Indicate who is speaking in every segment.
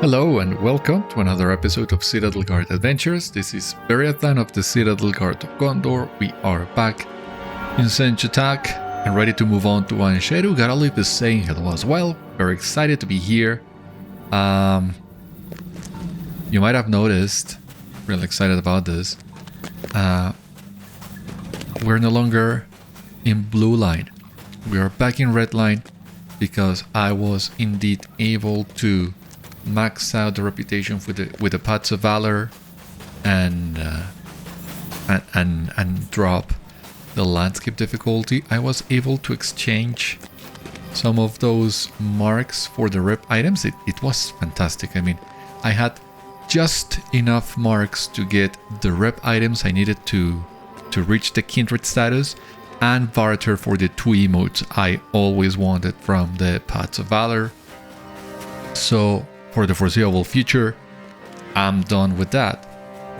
Speaker 1: Hello and welcome to another episode of Citadel Guard Adventures. This is Beriathan of the Citadel Guard of Gondor. We are back in Shenzâmin and ready to move on to An Shêru. Gotta leave this saying hello as well. Very excited to be here. You might have noticed, really excited about this. We're no longer in blue line. We are back in red line because I was indeed able to max out the reputation with the Paths of Valor and drop the landscape difficulty. I was able to exchange some of those marks for the rep items. It was fantastic. I mean, I had just enough marks to get the rep items I needed to reach the kindred status and barter for the two emotes I always wanted from the Paths of Valor. So for the foreseeable future, I'm done with that.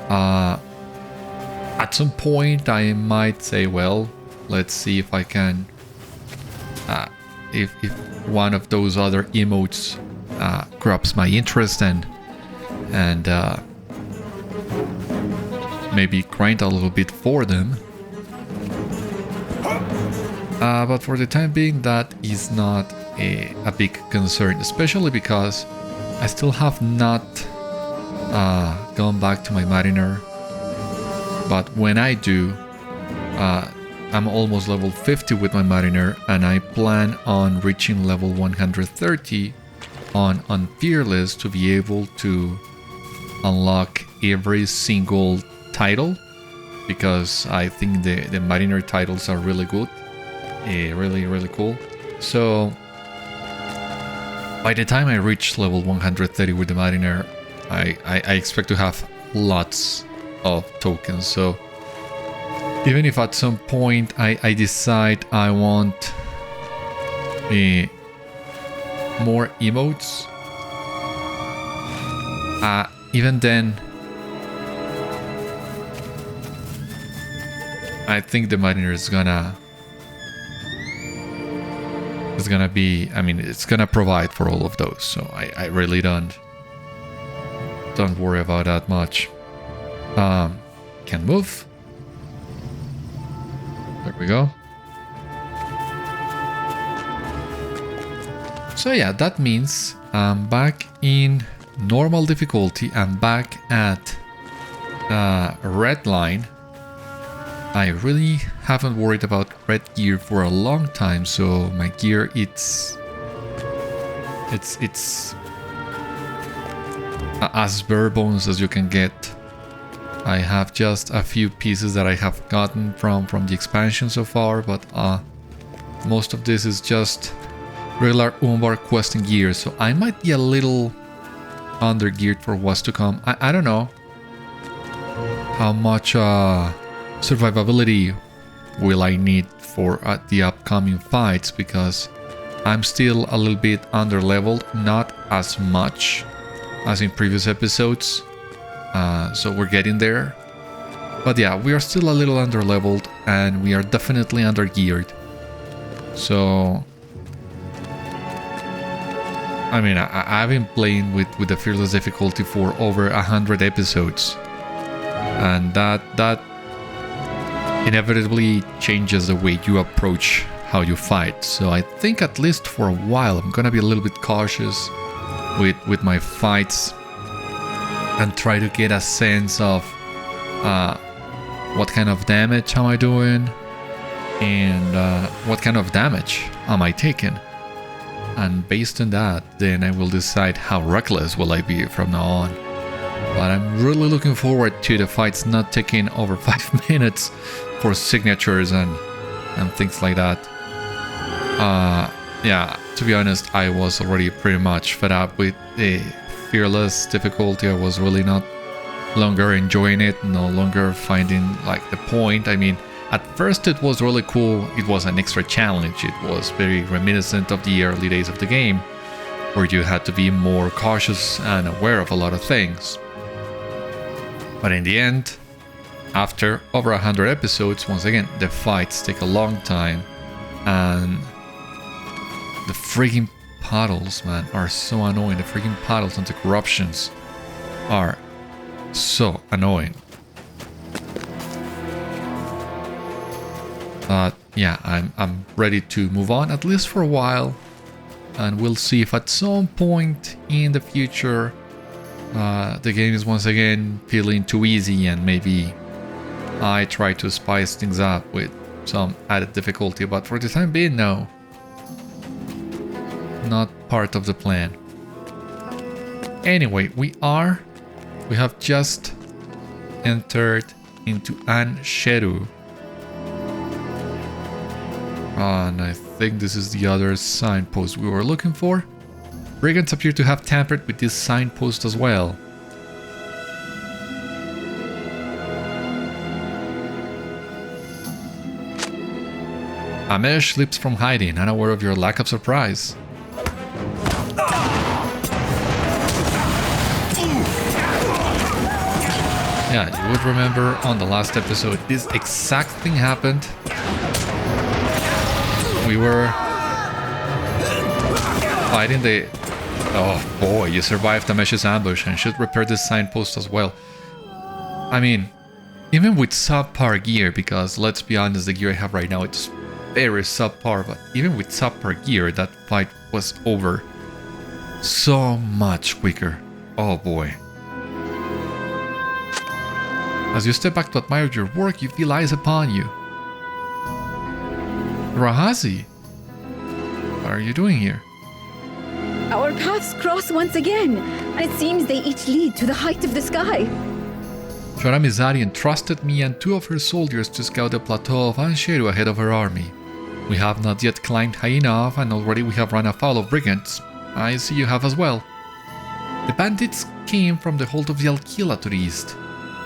Speaker 1: At some point, I might say, well, let's see if I can, if one of those other emotes grabs my interest and maybe grind a little bit for them. But for the time being, that is not a big concern, especially because I still have not gone back to my Mariner, but when I do, I'm almost level 50 with my Mariner, and I plan on reaching level 130 on Fearless to be able to unlock every single title, because I think the Mariner titles are really good, really cool. So by the time I reach level 130 with the Mariner, I expect to have lots of tokens. So even if at some point I decide I want more emotes, even then I think the Mariner is gonna be, I mean, it's gonna provide for all of those, so I really don't worry about that much. Can move. There we go. So yeah, that means I'm back in normal difficulty. I'm back at red line. I really haven't worried about red gear for a long time, so my gear it's as bare bones as you can get. I have just a few pieces that I have gotten from the expansion so far, but most of this is just regular Umbar questing gear, so I might be a little under geared for what's to come. I don't know how much survivability will I need for the upcoming fights, because I'm still a little bit under leveled, not as much as in previous episodes, so we're getting there. But yeah, we are still a little under leveled and we are definitely under geared. So I mean, I've been playing with the Fearless difficulty for over 100 episodes, and that inevitably changes the way you approach how you fight. So I think at least for a while I'm gonna be a little bit cautious with my fights and try to get a sense of what kind of damage am I doing and what kind of damage am I taking, and based on that then I will decide how reckless will I be from now on. But I'm really looking forward to the fights not taking over 5 minutes for signatures and things like that. Yeah, to be honest, I was already pretty much fed up with the Fearless difficulty. I was really not longer enjoying it, no longer finding like the point. I mean, at first it was really cool. It was an extra challenge. It was very reminiscent of the early days of the game, where you had to be more cautious and aware of a lot of things. But in the end, after over 100 episodes, once again, the fights take a long time, and the freaking puddles, man, are so annoying. The freaking puddles and the corruptions are so annoying. But yeah, I'm ready to move on, at least for a while. And we'll see if at some point in the future the game is once again feeling too easy and maybe I try to spice things up with some added difficulty. But for the time being, no. Not part of the plan. Anyway, we have just entered into An Shêru. And I think this is the other signpost we were looking for. Brigands appear to have tampered with this signpost as well. Amesh slips from hiding, unaware of your lack of surprise. Yeah, you would remember on the last episode, this exact thing happened. We were fighting the... Oh boy, you survived Amesh's ambush and should repair this signpost as well. I mean, even with subpar gear, because let's be honest, the gear I have right now, it's very subpar, but even with subpar gear, that fight was over so much quicker. Oh boy. As you step back to admire your work, you feel eyes upon you. Rahâzi, what are you doing here?
Speaker 2: Our paths cross once again, and it seems they each lead to the height of the sky.
Speaker 1: Mizâdi entrusted me and 2 of her soldiers to scout the plateau of An Shêru ahead of her army. We have not yet climbed high enough, and already we have run afoul of brigands. I see you have as well. The bandits came from the hold of the Alquila to the east.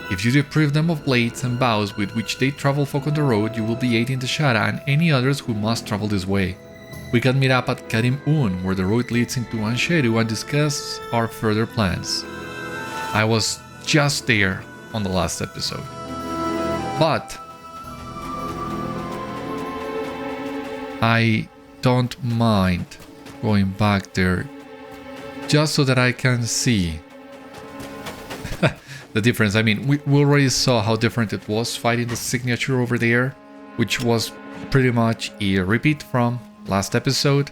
Speaker 1: If you deprive them of blades and bows with which they travel folk on the road, you will be aiding the Shara and any others who must travel this way. We can meet up at Gadim-ûn, where the road leads into An Shêru, and discuss our further plans. I was just there on the last episode. But I don't mind going back there just so that I can see the difference. I mean, we already saw how different it was fighting the signature over there, which was pretty much a repeat from last episode.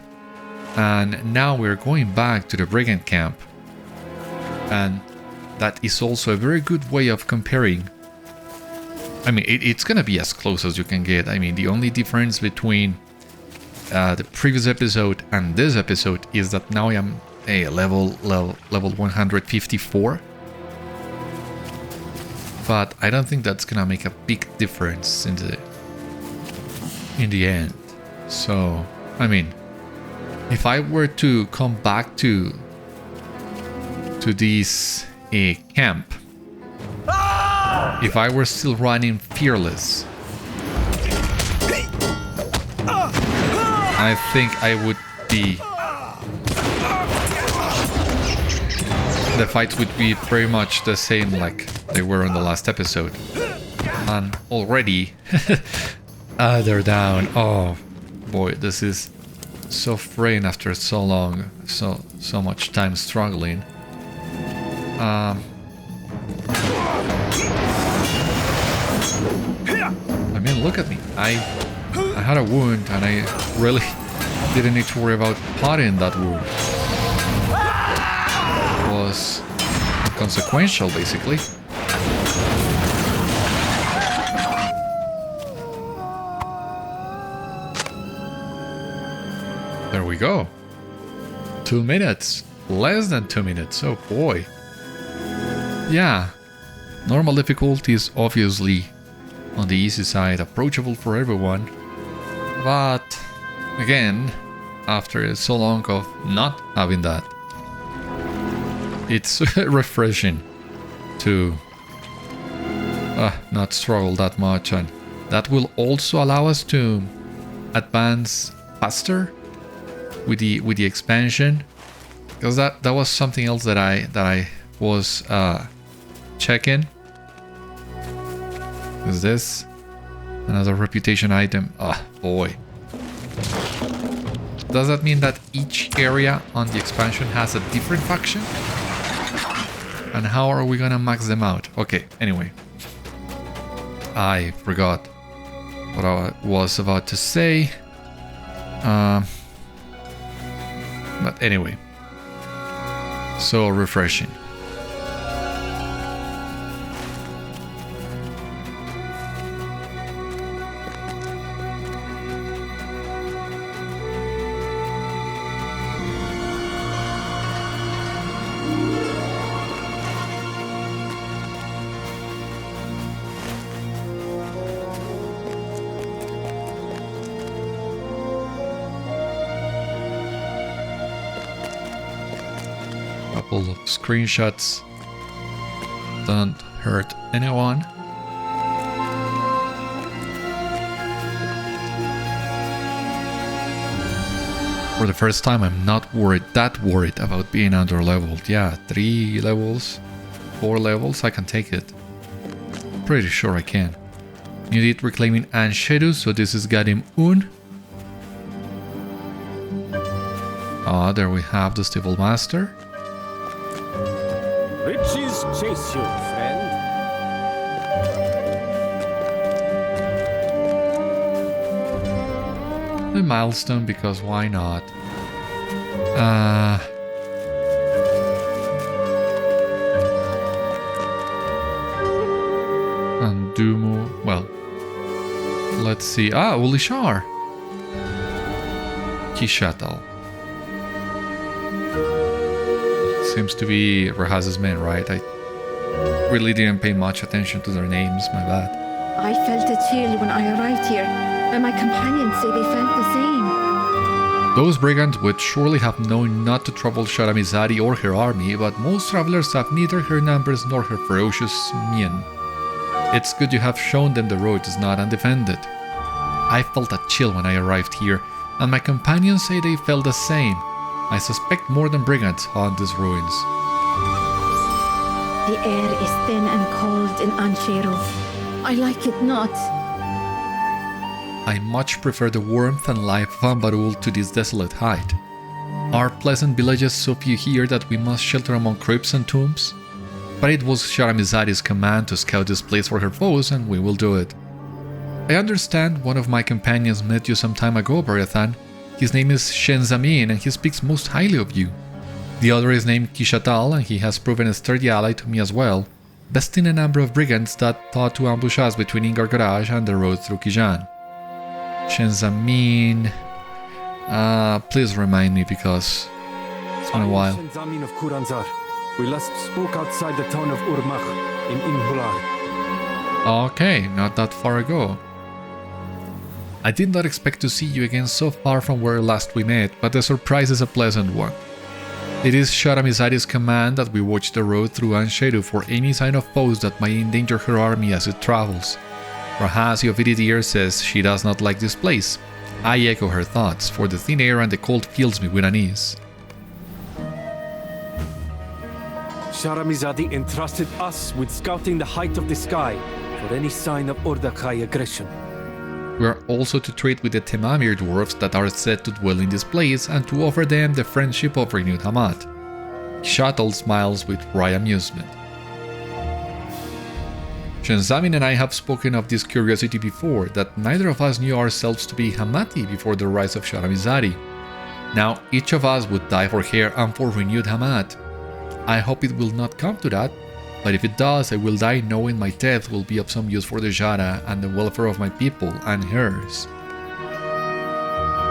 Speaker 1: And now we're going back to the brigand camp. And that is also a very good way of comparing. I mean, it's gonna be as close as you can get. I mean, the only difference between the previous episode and this episode is that now I am a level 154. But I don't think that's gonna make a big difference in the end. So, I mean, if I were to come back to this camp, if I were still running fearless, I think I would be... The fights would be pretty much the same like they were on the last episode. And already they're down. Oh boy, this is so fraying after so long, so much time struggling. I mean, look at me. I had a wound and I really didn't need to worry about potting that wound. Was inconsequential, basically. There we go. 2 minutes. Less than 2 minutes. Oh boy. Yeah. Normal difficulty is obviously on the easy side, approachable for everyone. But again, after so long of not having that, it's refreshing to not struggle that much, and that will also allow us to advance faster with the expansion, because that was something else that I was checking. Is this another reputation item? Ah, boy. Does that mean that each area on the expansion has a different faction? And how are we gonna max them out? Okay, anyway. I forgot what I was about to say. But anyway. So refreshing. Couple of screenshots don't hurt anyone. For the first time, I'm not that worried about being under-leveled. Yeah, 3 levels, 4 levels, I can take it. Pretty sure I can. You did reclaiming An Shêru, so this is Gadim-ûn. Ah, there we have the Stable Master.
Speaker 3: Riches chase you, friend.
Speaker 1: A milestone, because why not? And Dumu, well, let's see. Ah, Ulishar. Kishâtal. Seems to be Rahâzi's men, right? I really didn't pay much attention to their names, my bad.
Speaker 2: I felt a chill when I arrived here, and my companions say they felt the same.
Speaker 1: Those brigands would surely have known not to troubleshoot Mizâdi or her army, but most travelers have neither her numbers nor her ferocious mien. It's good you have shown them the road is not undefended. I felt a chill when I arrived here, and my companions say they felt the same. I suspect more than brigands haunt these ruins.
Speaker 2: The air is thin and cold in An Shêru. I like it not.
Speaker 1: I much prefer the warmth and life of Ambarul to this desolate height. Are pleasant villages so few here that we must shelter among crypts and tombs? But it was Mizâdi's command to scout this place for her foes, and we will do it. I understand one of my companions met you some time ago, Beriathan. His name is Shenzâmin, and he speaks most highly of you. The other is named Kishâtal, and he has proven a sturdy ally to me as well, besting a number of brigands that thought to ambush us between Ingar Garage and the road through Kijang. Shenzâmin... please remind me, because it's been a while.
Speaker 3: Shenzâmin of Kuranzar. We last spoke outside the town of Urmach in Inhular.
Speaker 1: Okay, not that far ago. I did not expect to see you again so far from where last we met, but the surprise is a pleasant one. It is Mizâdi's command that we watch the road through An Shêru for any sign of foes that might endanger her army as it travels. Rahâzi of Ididir says she does not like this place. I echo her thoughts, for the thin air and the cold fills me with unease.
Speaker 3: Mizâdi entrusted us with scouting the height of the sky for any sign of Ordâkh aggression.
Speaker 1: We are also to trade with the Temamir dwarves that are said to dwell in this place and to offer them the friendship of renewed Hamad. Kishâtal smiles with wry amusement. Shenzâmin and I have spoken of this curiosity before, that neither of us knew ourselves to be Hamati before the rise of Mizâdi. Now each of us would die for her and for renewed Hamad. I hope it will not come to that, but if it does, I will die knowing my death will be of some use for the Jara and the welfare of my people and hers.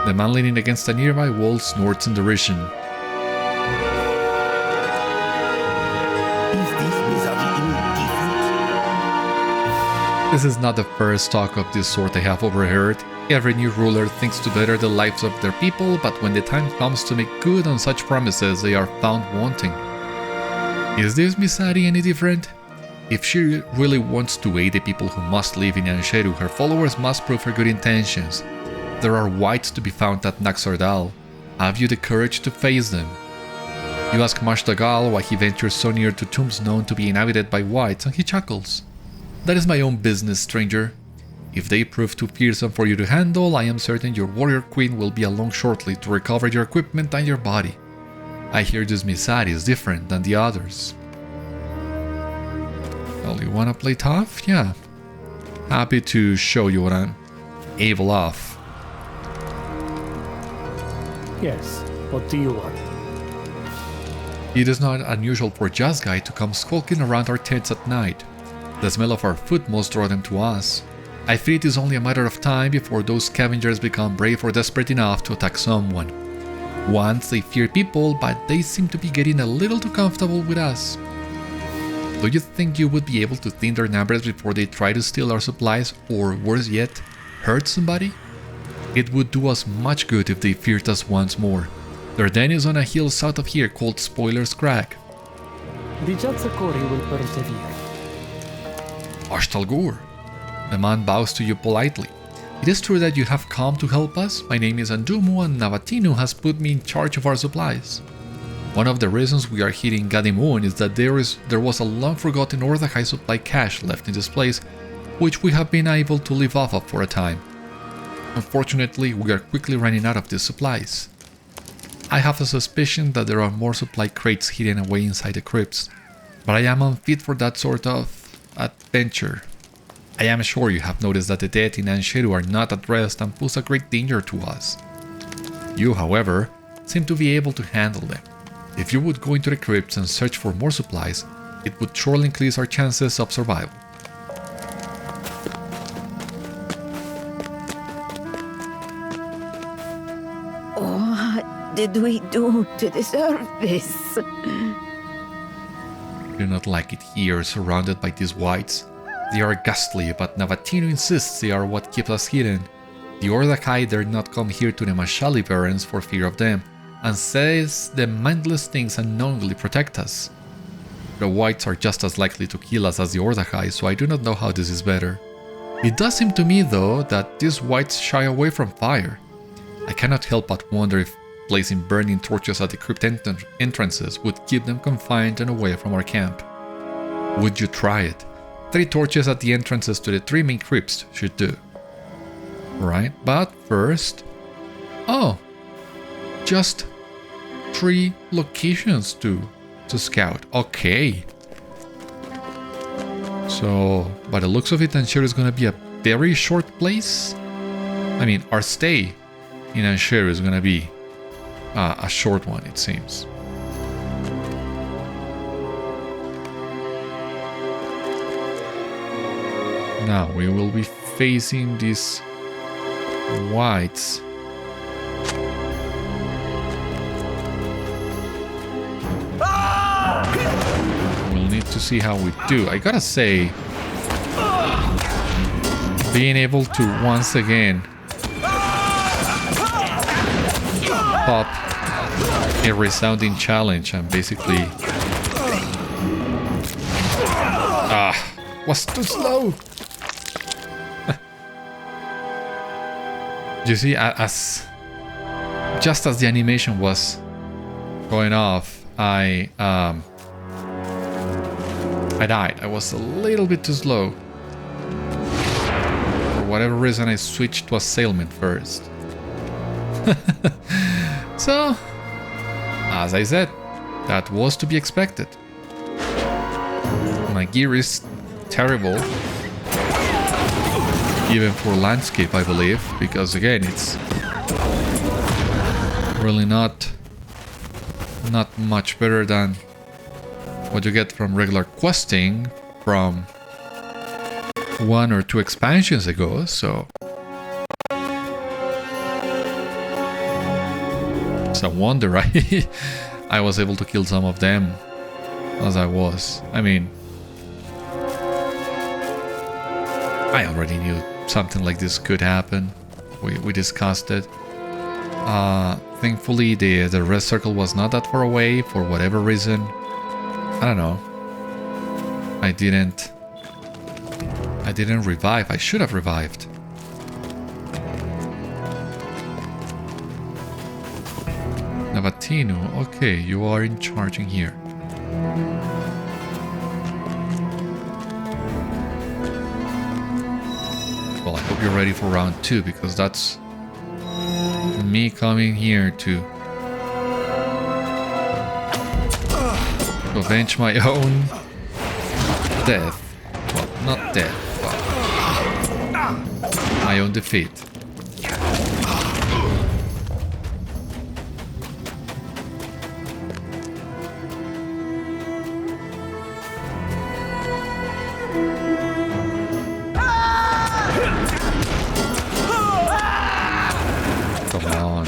Speaker 1: The man leaning against a nearby wall snorts in derision.
Speaker 4: Is this Mizâdi any different?
Speaker 1: This is not the first talk of this sort I have overheard. Every new ruler thinks to better the lives of their people, but when the time comes to make good on such promises, they are found wanting. Is this Mizâdi any different? If she really wants to aid the people who must live in An Shêru, her followers must prove her good intentions. There are wights to be found at Naxar Dâl. Have you the courage to face them? You ask Mashdagâl why he ventures so near to tombs known to be inhabited by wights, and he chuckles. That is my own business, stranger. If they prove too fearsome for you to handle, I am certain your warrior queen will be along shortly to recover your equipment and your body. I hear this Mizâdi is different than the others. Well, you wanna play tough? Yeah. Happy to show you what I'm able of.
Speaker 3: Yes, what do you want?
Speaker 1: It is not unusual for Azagâya to come skulking around our tents at night. The smell of our food must draw them to us. I fear it is only a matter of time before those scavengers become brave or desperate enough to attack someone. Once they fear people, but they seem to be getting a little too comfortable with us. Do you think you would be able to thin their numbers before they try to steal our supplies, or worse yet, hurt somebody? It would do us much good if they feared us once more. Their den is on a hill south of here called Spoiler's Crag.
Speaker 3: The Jatsakori will persevere.
Speaker 1: Ashtalgur. The man bows to you politely. It is true that you have come to help us. My name is Andumu and Navatinu has put me in charge of our supplies. One of the reasons we are here in Gadim-ûn is that there was a long-forgotten Ordâkh supply cache left in this place, which we have been able to live off of for a time. Unfortunately, we are quickly running out of these supplies. I have a suspicion that there are more supply crates hidden away inside the crypts, but I am unfit for that sort of adventure. I am sure you have noticed that the dead in An Shêru are not at rest and pose a great danger to us. You, however, seem to be able to handle them. If you would go into the crypts and search for more supplies, it would surely increase our chances of survival.
Speaker 2: What did we do to deserve this?
Speaker 1: I do not like it here, surrounded by these wights. They are ghastly, but Navatinu insists they are what keeps us hidden. The Ordâkh dare not come here to the Mashdagâl errands for fear of them, and says the mindless things unknowingly protect us. The wights are just as likely to kill us as the Ordâkh, so I do not know how this is better. It does seem to me, though, that these wights shy away from fire. I cannot help but wonder if placing burning torches at the crypt entrances would keep them confined and away from our camp. Would you try it? 3 torches at the entrances to the 3 main crypts should do. Right, but first... Oh! Just 3 locations to scout. Okay. So, by the looks of it, An Shêru is gonna be a very short place. I mean, our stay in An Shêru is gonna be a short one, it seems. Now we will be facing these wights. We'll need to see how we do. I gotta say, being able to once again pop a resounding challenge and basically was too slow. You see, just as the animation was going off, I died. I was a little bit too slow. For whatever reason, I switched to assailment first. So, as I said, that was to be expected. My gear is terrible, even for landscape, I believe, because again, it's really not much better than what you get from regular questing from 1 or 2 expansions ago, so it's a wonder I was able to kill some of them as I was. I mean, I already knew something like this could happen. We discussed it. Thankfully, the rest circle was not that far away for whatever reason. I don't know. I didn't revive. I should have revived. Navatinu, okay, you are in charge in here. Well, I Hope you're ready for round 2, because that's me coming here to avenge my own death. Well, not death, but my own defeat. Come on.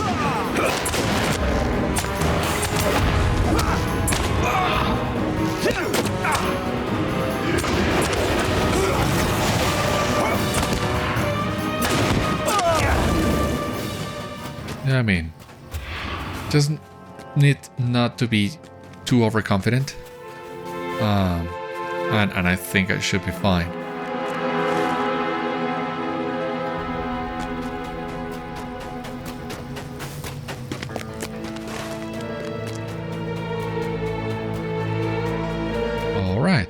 Speaker 1: Yeah, I mean, just need not to be too overconfident, and I think I should be fine. All right.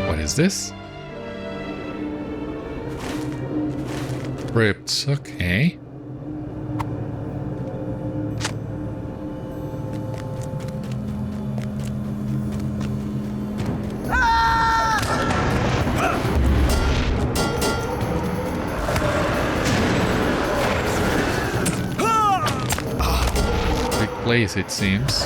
Speaker 1: What is this? Crypts, okay. Big place, it seems.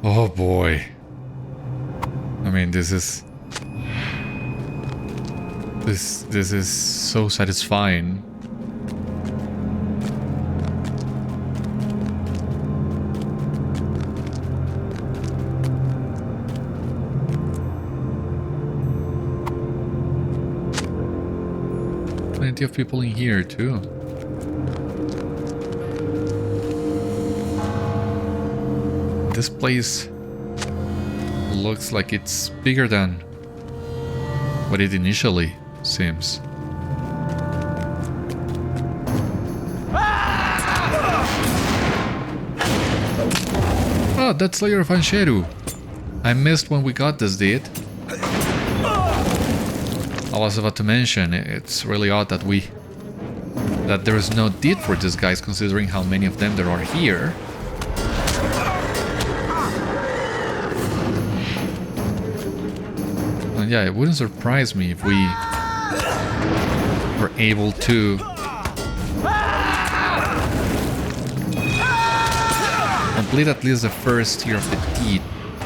Speaker 1: Oh boy. I mean, this is so satisfying. Plenty of people in here too. This place looks like it's bigger than what it initially seems. Oh, that's Slayer of An Shêru. I missed when we got this deed. I was about to mention, it's really odd that there is no deed for these guys, considering how many of them there are here. And yeah, it wouldn't surprise me if we were able to complete at least the first tier of the deed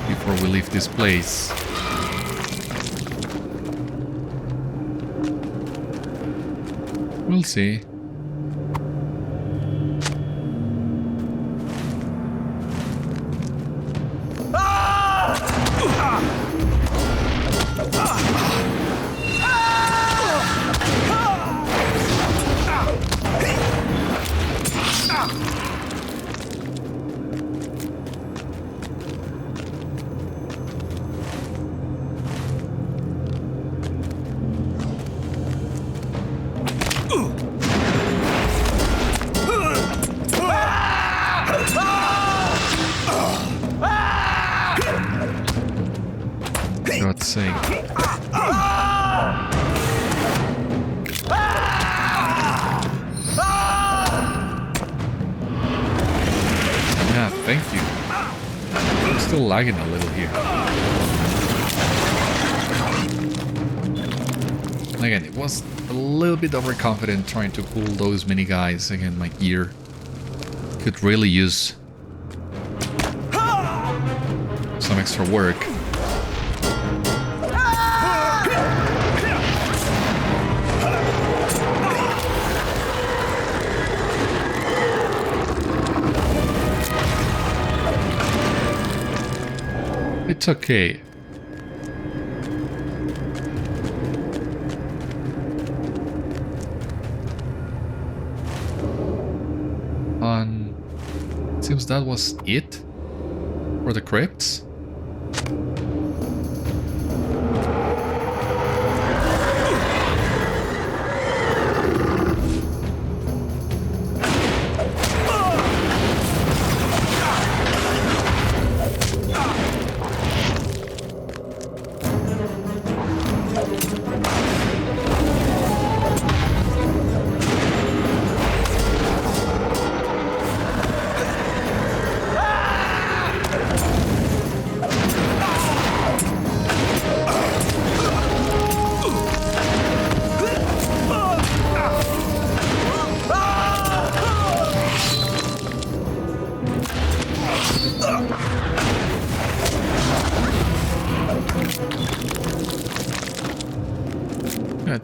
Speaker 1: before we leave this place. We'll see. God's sake. Yeah, thank you. I'm still lagging a little here. Again, it was a little bit overconfident trying to pull those mini guys. Again, my gear could really use some extra work. It's okay. Seems that was it for the crypts.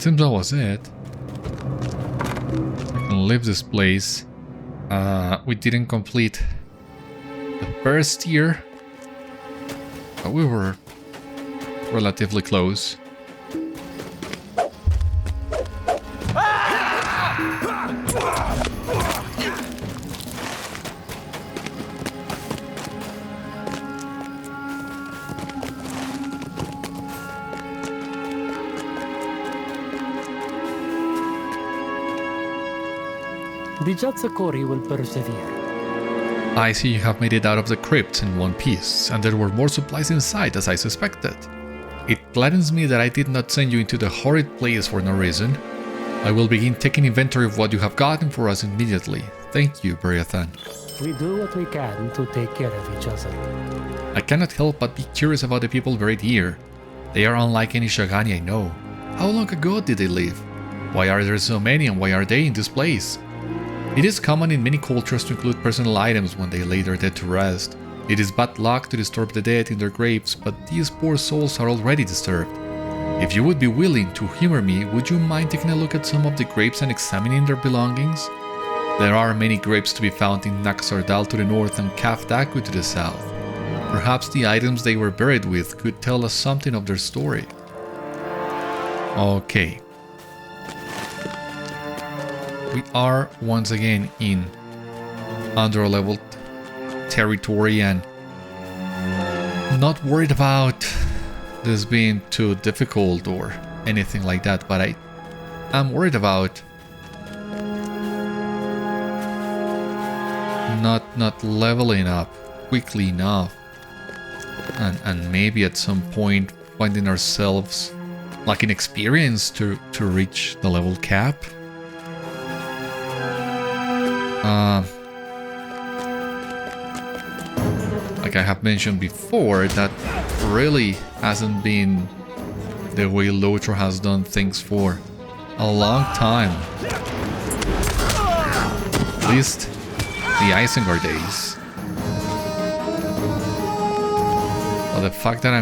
Speaker 1: it seems that was it. I can leave this place. We didn't complete the first tier, but we were relatively close.
Speaker 5: The Jatsakori will persevere.
Speaker 1: I see you have made it out of the crypts in one piece, and there were more supplies inside as I suspected. It gladdens me that I did not send you into the horrid place for no reason. I will begin taking inventory of what you have gotten for us immediately. Thank you, Beriathan.
Speaker 5: We do what we can to take care of each other.
Speaker 1: I cannot help but be curious about the people buried here. They are unlike any Khagâmi I know. How long ago did they live? Why are there so many and why are they in this place? It is common in many cultures to include personal items when they lay their dead to rest. It is bad luck to disturb the dead in their graves, but these poor souls are already disturbed. If you would be willing to humor me, would you mind taking a look at some of the graves and examining their belongings? There are many graves to be found in Naxar Dâl to the north and Khagâmi to the south. Perhaps the items they were buried with could tell us something of their story. Okay. We are once again in under-leveled territory and not worried about this being too difficult or anything like that, but I'm worried about not leveling up quickly enough and maybe at some point finding ourselves lacking experience to reach the level cap. Like I have mentioned before, that really hasn't been the way LOTRO has done things for a long time. At least the Isengard days. But the fact that I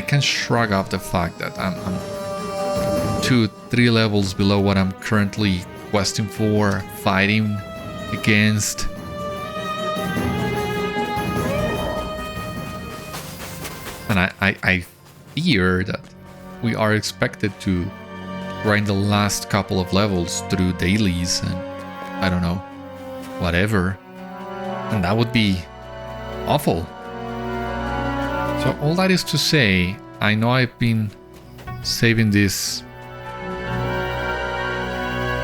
Speaker 1: can shrug off the fact that I'm 2-3 levels below what I'm currently questing for, fighting against. And I fear that we are expected to grind the last couple of levels through dailies and I don't know, whatever. And that would be awful. So all that is to say, I know I've been saving this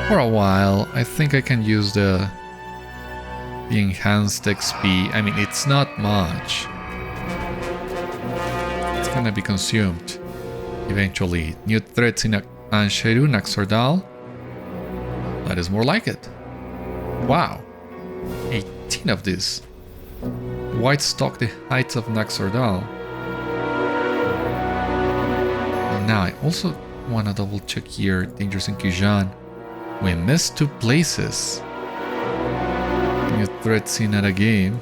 Speaker 1: for a while. I think I can use the enhanced XP. I mean, it's not much. It's gonna be consumed eventually. New threats in An Shêru, Naxar Dâl. That is more like it. Wow. 18 of these. Wights stalk the heights of Naxar Dâl. Now I also want to double check here. Dangers in Kishâtal. We missed 2 places. New threats in a game.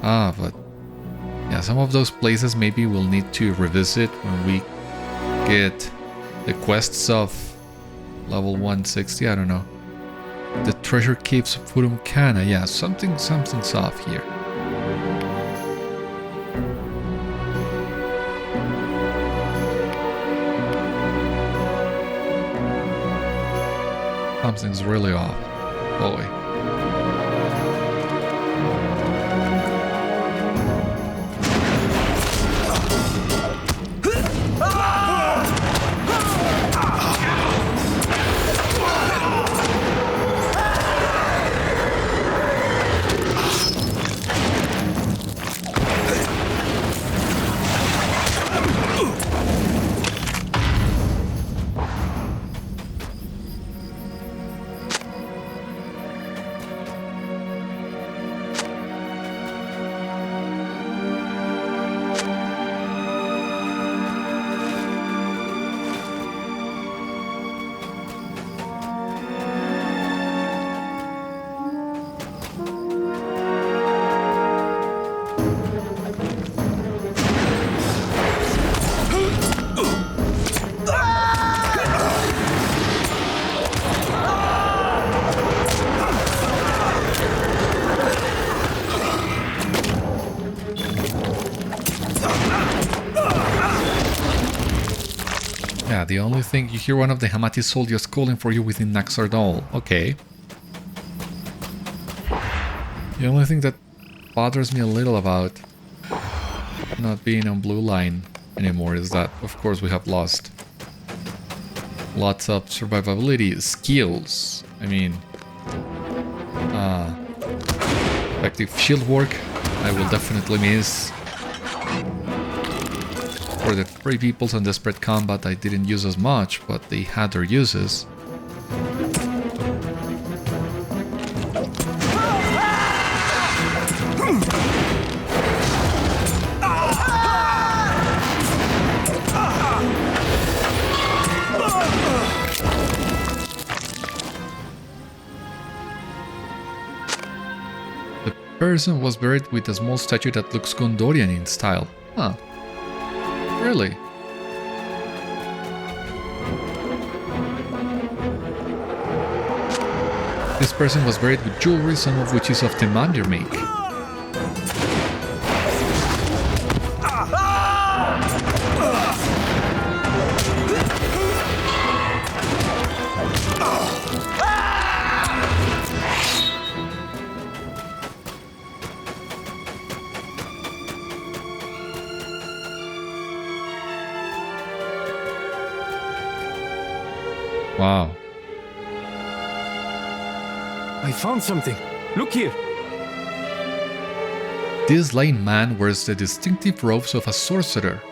Speaker 1: But yeah, some of those places maybe we'll need to revisit when we get the quests of level 160. I don't know. The treasure caves of Furumkana. Yeah, something's off here. Something's really off. Boy. the only thing, you hear one of the Hamati soldiers calling for you within Naxar Dâl. Okay. The only thing that bothers me a little about not being on blue line anymore is that, of course, we have lost lots of survivability skills. I mean, effective shield work I will definitely miss. For the 3 peoples on desperate combat I didn't use as much, but they had their uses. The person was buried with a small statue that looks Gondorian in style. Huh. Really? This person was buried with jewelry, some of which is of Tamandir make. Wow.
Speaker 3: I found something. Look here.
Speaker 1: This lame man wears the distinctive robes of a sorcerer.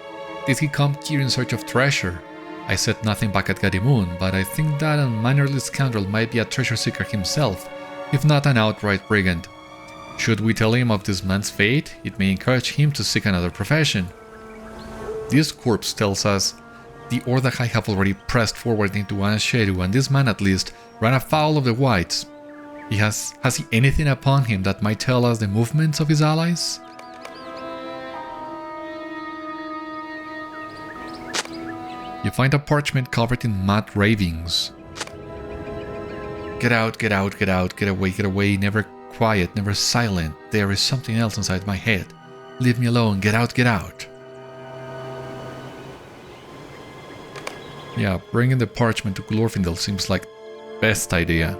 Speaker 1: Did he come here in search of treasure? I said nothing back at Gadim-ûn, but I think that unmannerly scoundrel might be a treasure seeker himself, if not an outright brigand. Should we tell him of this man's fate? It may encourage him to seek another profession. This corpse tells us the Ordâkh have already pressed forward into An Shêru, and this man at least ran afoul of the wights. Has he anything upon him that might tell us the movements of his allies? You find a parchment covered in mad ravings. Get out, get out, get out, get away, never quiet, never silent. There is something else inside my head. Leave me alone, get out, get out. Yeah, bringing the parchment to Glorfindel seems like best idea.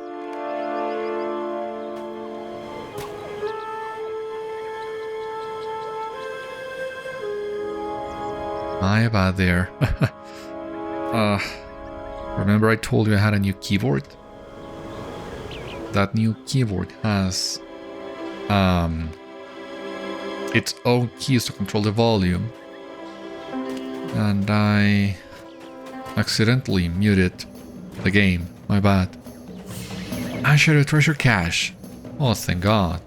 Speaker 1: My bad there. Remember I told you I had a new keyboard? That new keyboard has its own keys to control the volume. And I accidentally muted the game. My bad. An Shêru treasure cache. Oh, thank God.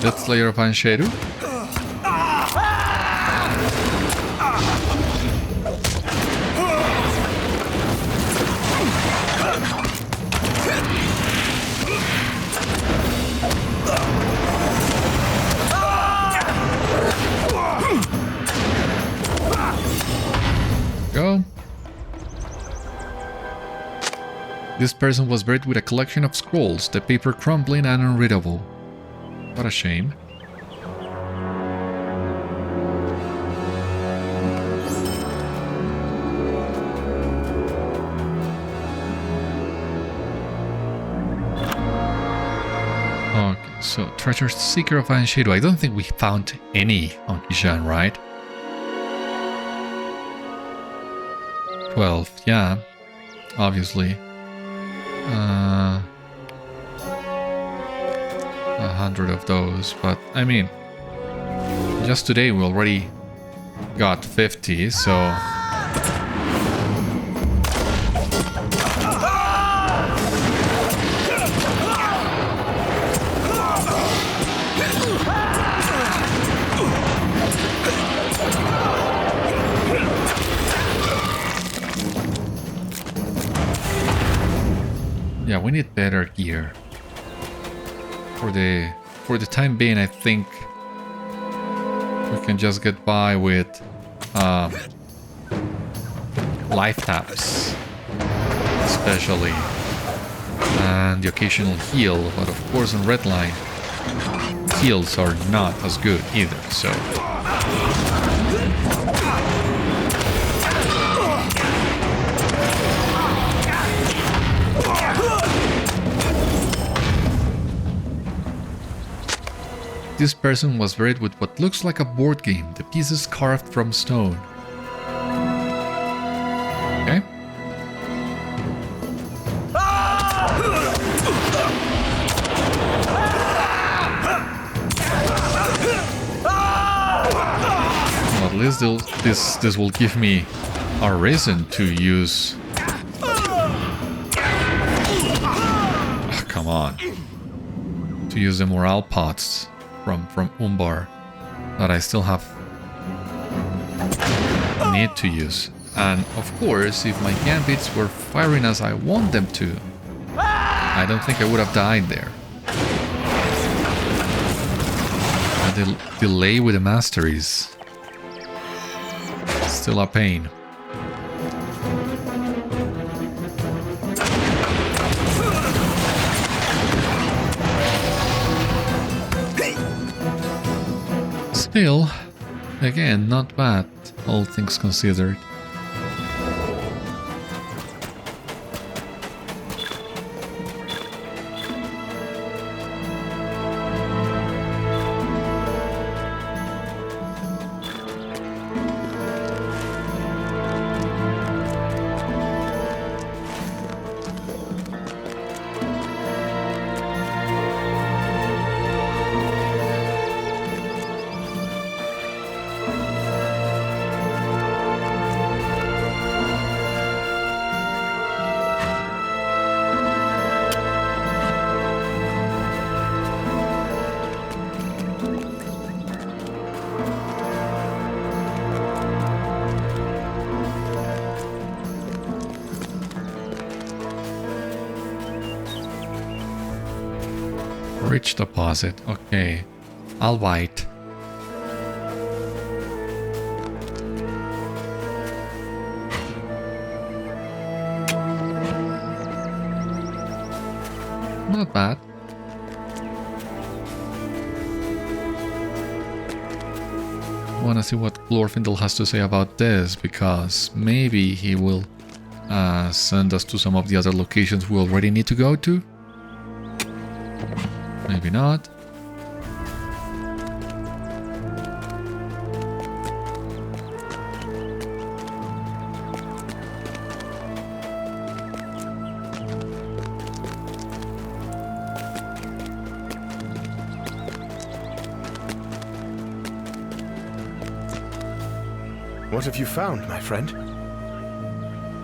Speaker 1: Death Slayer of An Shêru. Go. This person was buried with a collection of scrolls, the paper crumbling and unreadable. What a shame. Okay, so treasure seeker of An Shêru. I don't think we found any on Kishan, right? 12, yeah, obviously. 100 of those, but I mean, just today we already got 50, so yeah, we need better gear. For the time being, I think we can just get by with life taps, especially, and the occasional heal, but of course on redline, heals are not as good either, so... This person was buried with what looks like a board game, the pieces carved from stone. Okay. Well, at least this will give me a reason to use... Oh, come on. To use the morale pots from Umbar that I still have need to use. And of course, if my gambits were firing as I want them to, I don't think I would have died there. The delay with the master is still a pain. Still, again, not bad, all things considered. Rich deposit, okay. I'll wait. Not bad. Wanna see what Glorfindel has to say about this, because maybe he will send us to some of the other locations we already need to go to. Maybe not.
Speaker 6: What have you found, my friend?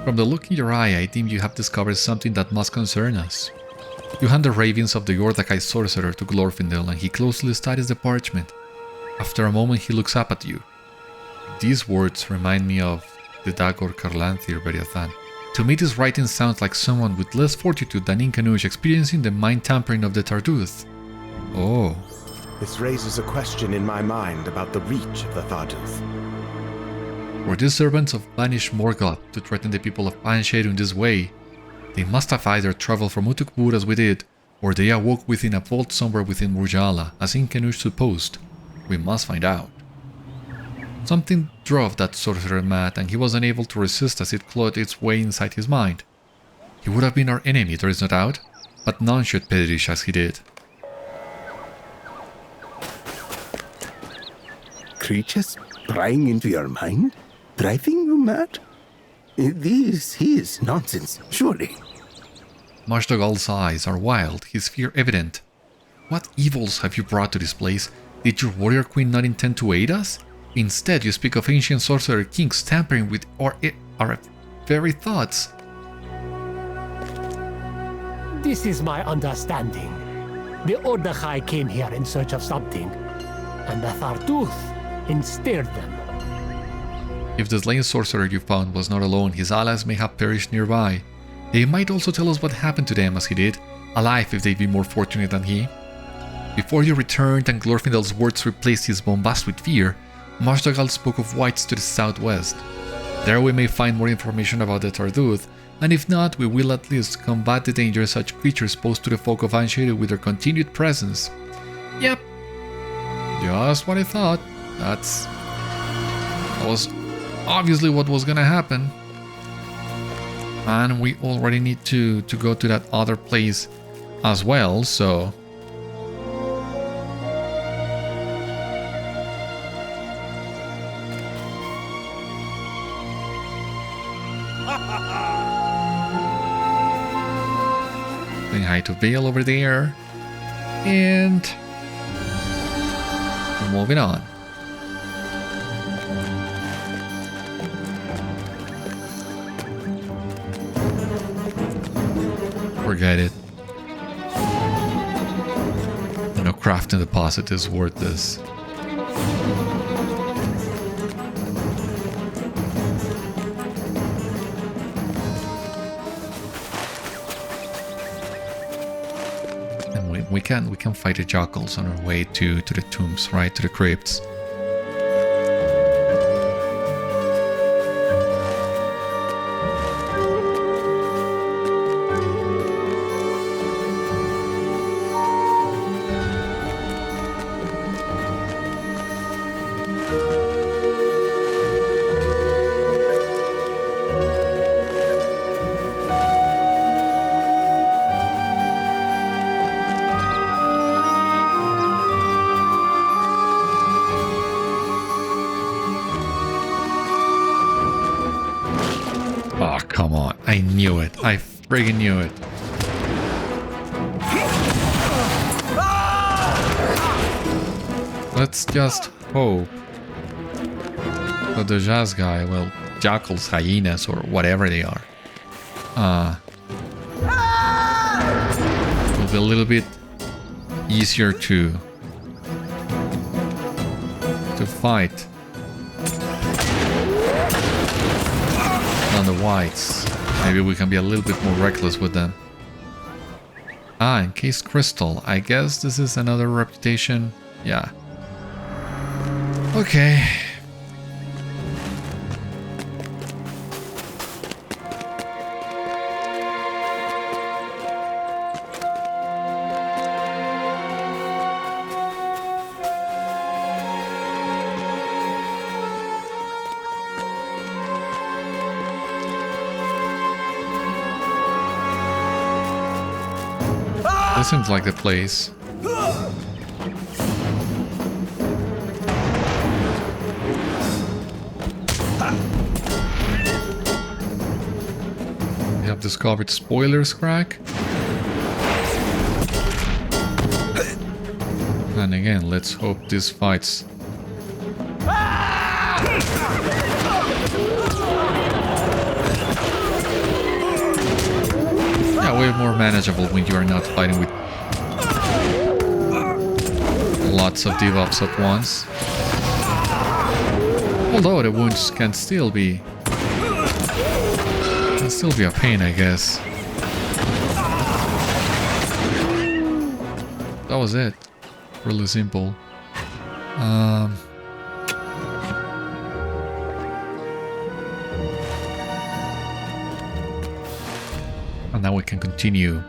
Speaker 1: From the look in your eye, I deem you have discovered something that must concern us. You hand the ravings of the Ordâkh sorcerer to Glorfindel, and he closely studies the parchment. After a moment he looks up at you. These words remind me of the Dagor Carlanthir, Beriathan. To me this writing sounds like someone with less fortitude than Inhabited experiencing the mind tampering of the Thardúth. Oh.
Speaker 6: This raises a question in my mind about the reach of the Thardúth.
Speaker 1: Were these servants of banished Morgoth to threaten the people of An Shêru in this way? They must have either traveled from Utukbur as we did, or they awoke within a vault somewhere within Murjala, as Inhabited supposed. We must find out. Something drove that sorcerer mad, and he was unable to resist as it clawed its way inside his mind. He would have been our enemy, there is no doubt, but none should perish as he did.
Speaker 4: Creatures prying into your mind? Driving you mad? This is nonsense, surely.
Speaker 1: Mashdagâl's eyes are wild, his fear evident. What evils have you brought to this place? Did your warrior queen not intend to aid us? Instead, you speak of ancient sorcerer kings tampering with our very thoughts.
Speaker 5: This is my understanding. The Ordâkh came here in search of something, and the Thardúth ensnared them.
Speaker 1: If the slain sorcerer you found was not alone, his allies may have perished nearby. They might also tell us what happened to them as he did, alive if they'd be more fortunate than he. Before you returned and Glorfindel's words replaced his bombast with fear, Mashdagâl spoke of wights to the southwest. There we may find more information about the Thardúth, and if not, we will at least combat the danger such creatures pose to the folk of An Shêru with their continued presence. Yep. Just what I thought. That was obviously what was gonna happen. And we already need to go to that other place as well, so... Saying hi to Vale over there. And... moving on. Forget it. No crafting deposit is worth this. And we can fight the jackals on our way to the tombs, right? To the crypts. Oh, come on. I knew it. I friggin' knew it. Let's just hope that the jazz guy, well, jackals, hyenas, or whatever they are, will be a little bit easier to fight than the wights. Maybe we can be a little bit more reckless with them. Encased crystal. I guess this is another reputation. Yeah. Okay. This seems like the place. We have discovered spoilers crack. And again, let's hope this fights. Yeah, way more manageable when you are not fighting with lots of debuffs at once. Although the wounds can still be a pain, I guess. That was it. Really simple. And now we can continue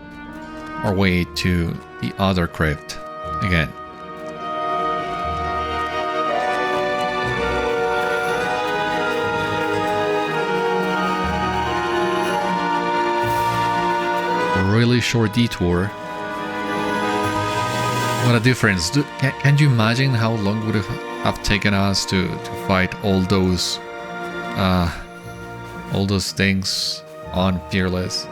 Speaker 1: our way to the other crypt again. Really short detour. What a difference. Can you imagine how long would it have taken us to fight all those things on Fearless?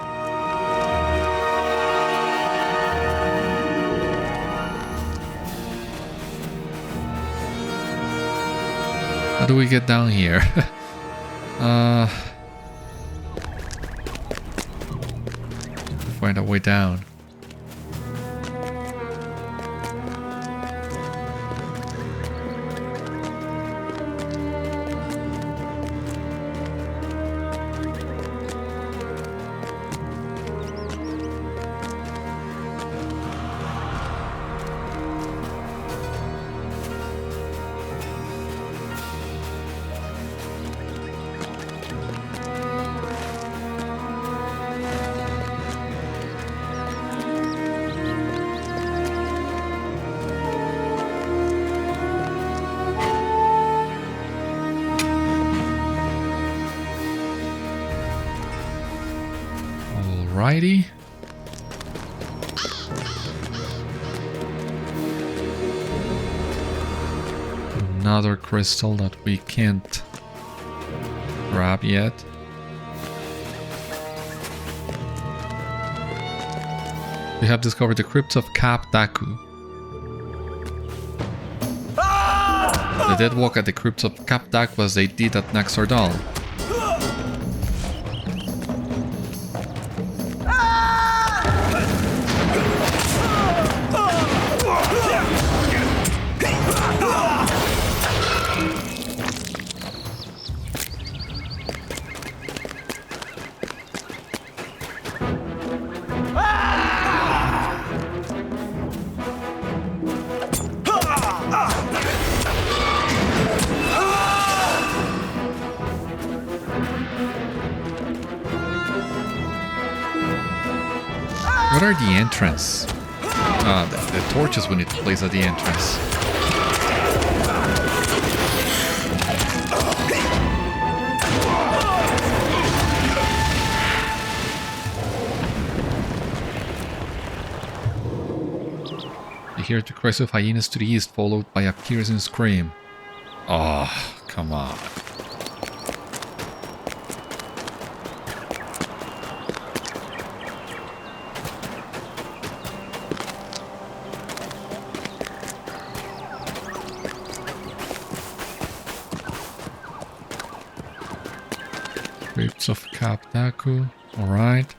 Speaker 1: How do we get down here? Find a way down. Alrighty. Another crystal that we can't grab yet. We have discovered the crypts of Khagâmi. The dead walk at the crypts of Khagâmi was they did at Naxar Dâl. What are the entrance? The torches we need to place at the entrance. You hear the cries of hyenas to the east, followed by a piercing scream. Oh, come on. Crypts of Khagâmi, alright.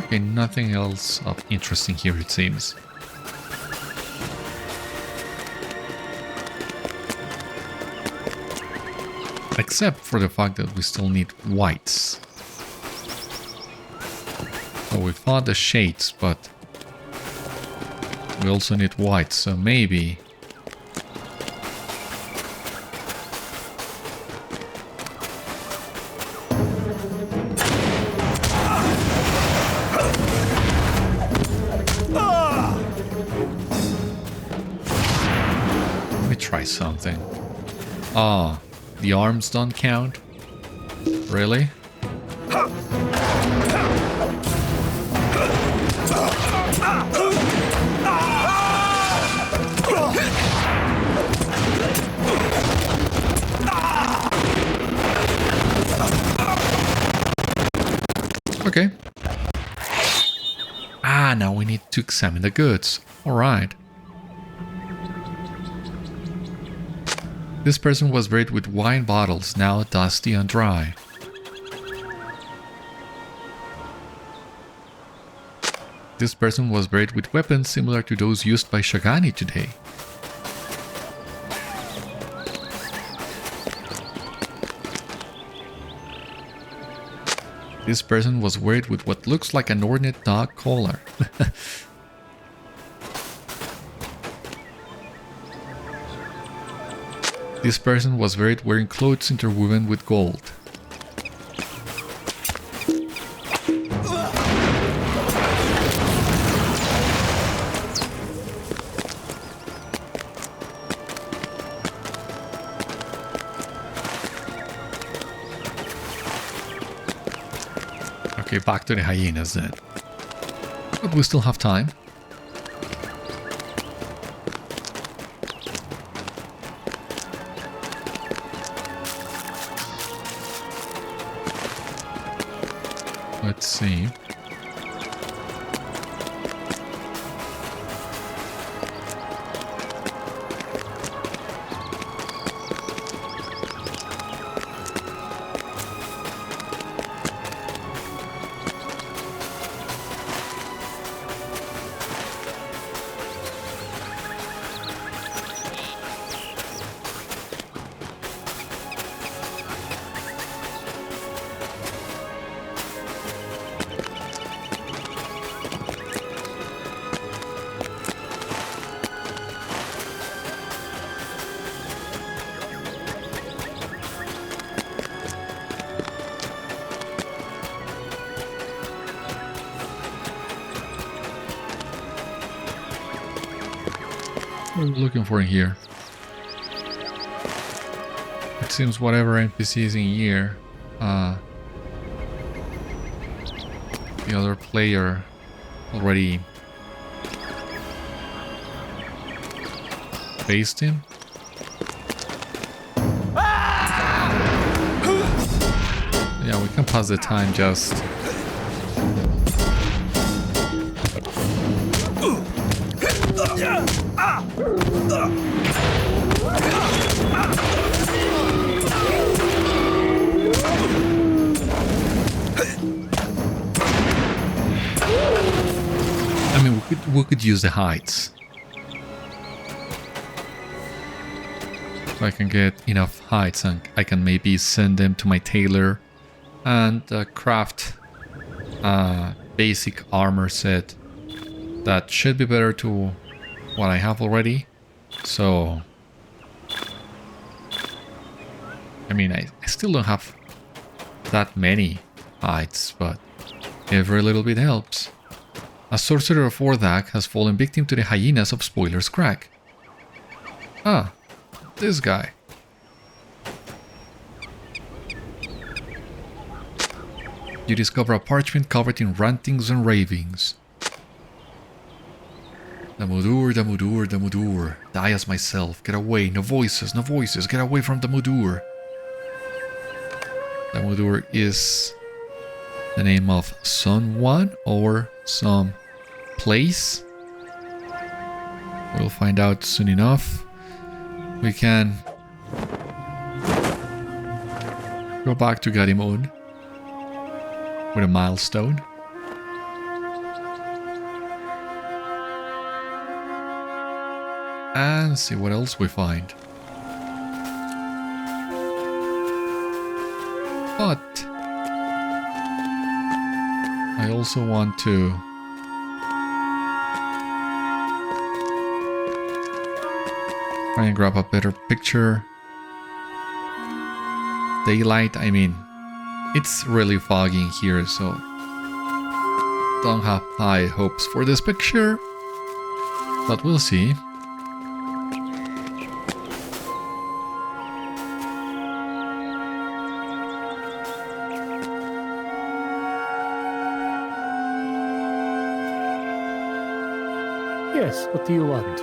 Speaker 1: Okay, nothing else of interesting here it seems. Except for the fact that we still need wights. So we fought the shades, but we also need wights, so maybe... Let me try something. Ah. The arms don't count? Really? Okay. Ah, now we need to examine the goods. Alright. This person was buried with wine bottles, now dusty and dry. This person was buried with weapons similar to those used by Khagâmi today. This person was buried with what looks like an ornate dog collar. This person was buried wearing clothes interwoven with gold. Okay, back to the hyenas then. But we still have time. Let's see. What are we looking for in here? It seems whatever NPC is in here, the other player already faced him. Yeah, we can pass the time just... I mean, we could use the hides. So I can get enough hides and I can maybe send them to my tailor and craft a basic armor set that should be better to what I have already. So, I mean, I still don't have that many hides, but every little bit helps. A sorcerer of Ordâkh has fallen victim to the hyenas of Spoiler's Crag. Ah, this guy. You discover a parchment covered in rantings and ravings. Damudûr, Damudûr, Damudûr. Die as myself. Get away. No voices, no voices. Get away from Damudûr. Damudûr is the name of someone or some place. We'll find out soon enough. We can go back to Gadim-ûn with a milestone. And see what else we find. But I also want to try and grab a better picture. Daylight, I mean, it's really foggy in here, so don't have high hopes for this picture, but we'll see.
Speaker 5: Yes, what do you want?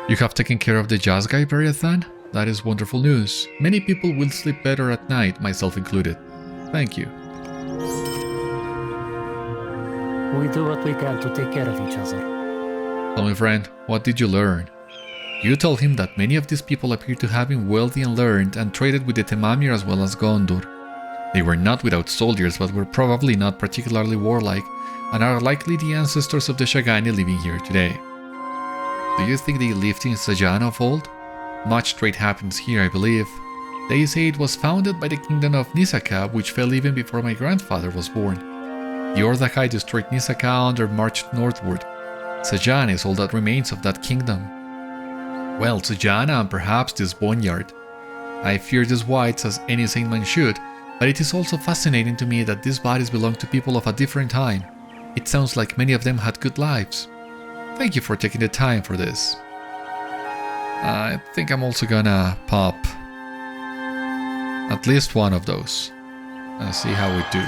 Speaker 1: You have taken care of the jazz guy, Beriathan? That is wonderful news. Many people will sleep better at night, myself included. Thank you.
Speaker 5: We do what we can to take care of each other.
Speaker 1: Tell me, friend, what did you learn? You told him that many of these people appear to have been wealthy and learned and traded with the Temamir as well as Gondor. They were not without soldiers, but were probably not particularly warlike, and are likely the ancestors of the Khagâmi living here today. Do you think they lived in Sajana of old? Much trade happens here, I believe. They say it was founded by the kingdom of Nisaka, which fell even before my grandfather was born. The Ordâkh destroyed Nisaka and marched northward. Sajana is all that remains of that kingdom. Well, Sajana and perhaps this boneyard. I fear these wights as any sane man should, but it is also fascinating to me that these bodies belong to people of a different time. It sounds like many of them had good lives. Thank you for taking the time for this. I think I'm also gonna pop at least one of those and see how we do.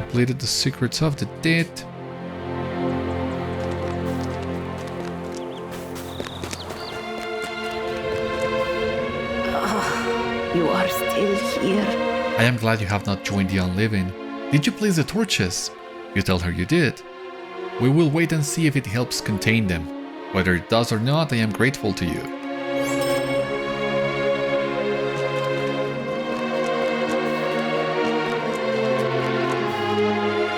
Speaker 1: Completed the secrets of the dead.
Speaker 2: You are still here.
Speaker 1: I am glad you have not joined the unliving. Did you place the torches? You tell her you did. We will wait and see if it helps contain them. Whether it does or not, I am grateful to you.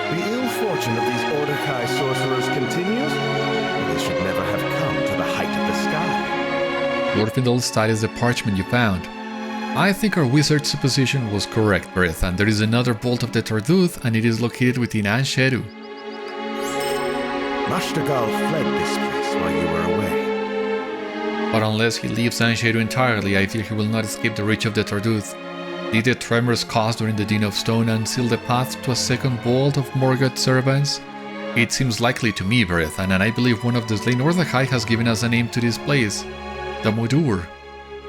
Speaker 6: The ill fortune of these Ordâkh sorcerers continues. They should never have come to the height of the sky.
Speaker 1: Glorfindel studies the parchment you found. I think our wizard's supposition was correct, Beriathan. There is another bolt of the Thardúth, and it is located within An Shêru.
Speaker 6: Mashdagâl fled this place while you were away.
Speaker 1: But unless he leaves An Shêru entirely, I fear he will not escape the reach of the Thardúth. Did the tremors caused during the Din of Stone unseal the path to a second bolt of Morgoth's servants? It seems likely to me, Beriathan, and I believe one of the slain Ordâkh has given us a name to this place, Damudûr.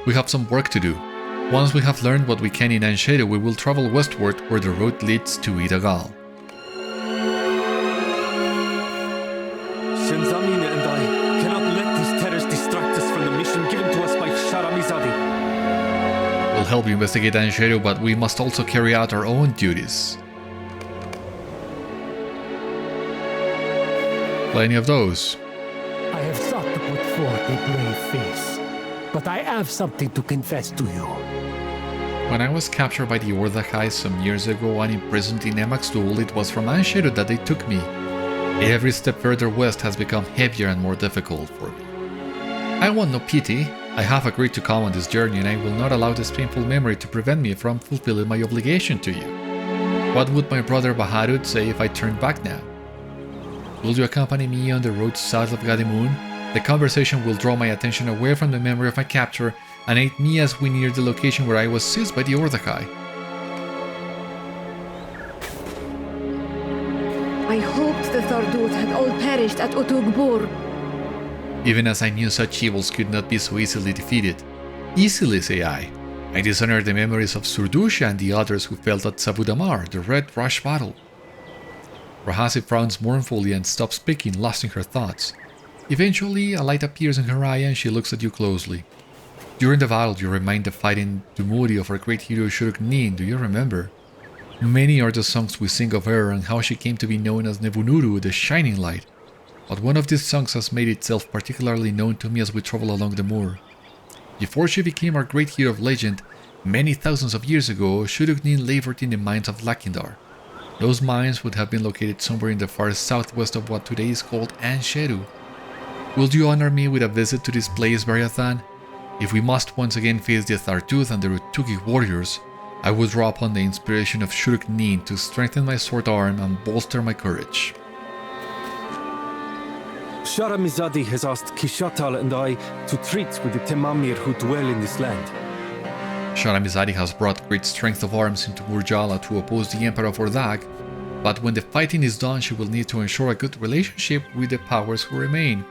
Speaker 1: We have some work to do. Once we have learned what we can in An Shêru, we will travel westward where the road leads to Citadel.
Speaker 3: Shenzâmin and I cannot let these terrors distract us from the mission given to us by Mizâdi.
Speaker 1: We'll help you investigate An Shêru, but we must also carry out our own duties. Plenty of those.
Speaker 5: I have sought to put forth a brave face, but I have something to confess to you.
Speaker 1: When I was captured by the Ordâkh some years ago and imprisoned in Mashdagâl, it was from An Shêru that they took me. Every step further west has become heavier and more difficult for me. I want no pity. I have agreed to come on this journey, and I will not allow this painful memory to prevent me from fulfilling my obligation to you. What would my brother Harad say if I turned back now? Will you accompany me on the road south of Gadim-ûn? The conversation will draw my attention away from the memory of my capture and aid me as we near the location where I was seized by the Ordâkh.
Speaker 2: I hoped the Thardúth had all perished at Ordâkh.
Speaker 1: Even as I knew such evils could not be so easily defeated. Easily, say I. I dishonor the memories of Thardúth and the others who fell at Sabudamar, the Red Rush battle. Rahâzi frowns mournfully and stops speaking, lost in her thoughts. Eventually, a light appears in her eye and she looks at you closely. During the battle, you remind the fighting Dumuri of our great hero Shuruknin, do you remember? Many are the songs we sing of her and how she came to be known as Nebunuru, the Shining Light. But one of these songs has made itself particularly known to me as we travel along the moor. Before she became our great hero of legend, many thousands of years ago, Shuruknin labored in the mines of Lakindar. Those mines would have been located somewhere in the far southwest of what today is called An Shêru. Will you honor me with a visit to this place, Beriathan? If we must once again face the Thardúth and the Urtugi warriors, I will draw upon the inspiration of Shuruknin to strengthen my sword arm and bolster my courage.
Speaker 3: Mizâdi has asked Kishâtal and I to treat with the Tamper who dwell in this land.
Speaker 1: Mizâdi has brought great strength of arms into Murjala to oppose the Emperor of Ordâkh, but when the fighting is done she will need to ensure a good relationship with the powers who remain.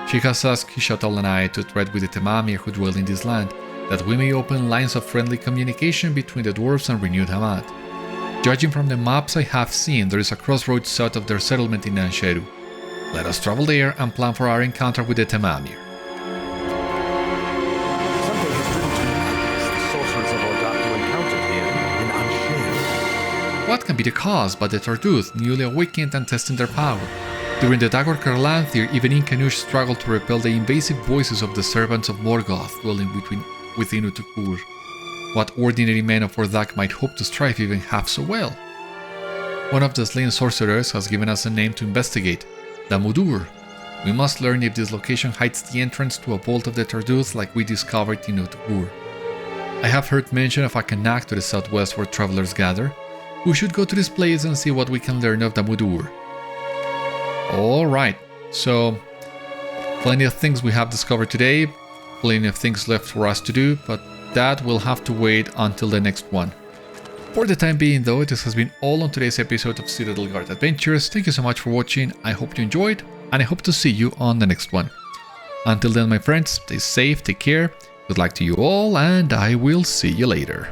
Speaker 1: She has asked Kishâtal and I to tread with the Tamper who dwell in this land, that we may open lines of friendly communication between the dwarves and renewed Hamad. Judging from the maps I have seen, there is a crossroads south of their settlement in An Shêru. Let us travel there and plan for our encounter with the Tamper.
Speaker 6: Something has driven to madness the sorcerers of Ordâkh you encountered here in An Shêru.
Speaker 1: What can be the cause but the Thardúth, newly awakened and testing their power? During the Dagor Carlanthir, even Incanush struggled to repel the invasive voices of the servants of Morgoth dwelling within Ordâkh. What ordinary men of Ordâkh might hope to strive even half so well? One of the slain sorcerers has given us a name to investigate, Damudûr. We must learn if this location hides the entrance to a vault of the Thardúth like we discovered in Ordâkh. I have heard mention of a Canak to the southwest where travelers gather. We should go to this place and see what we can learn of Damudûr. Alright, so plenty of things we have discovered today, plenty of things left for us to do, but that will have to wait until the next one. For the time being though, this has been all on today's episode of Citadel Guard Adventures. Thank you so much for watching, I hope you enjoyed, and I hope to see you on the next one. Until then my friends, stay safe, take care, good luck to you all, and I will see you later.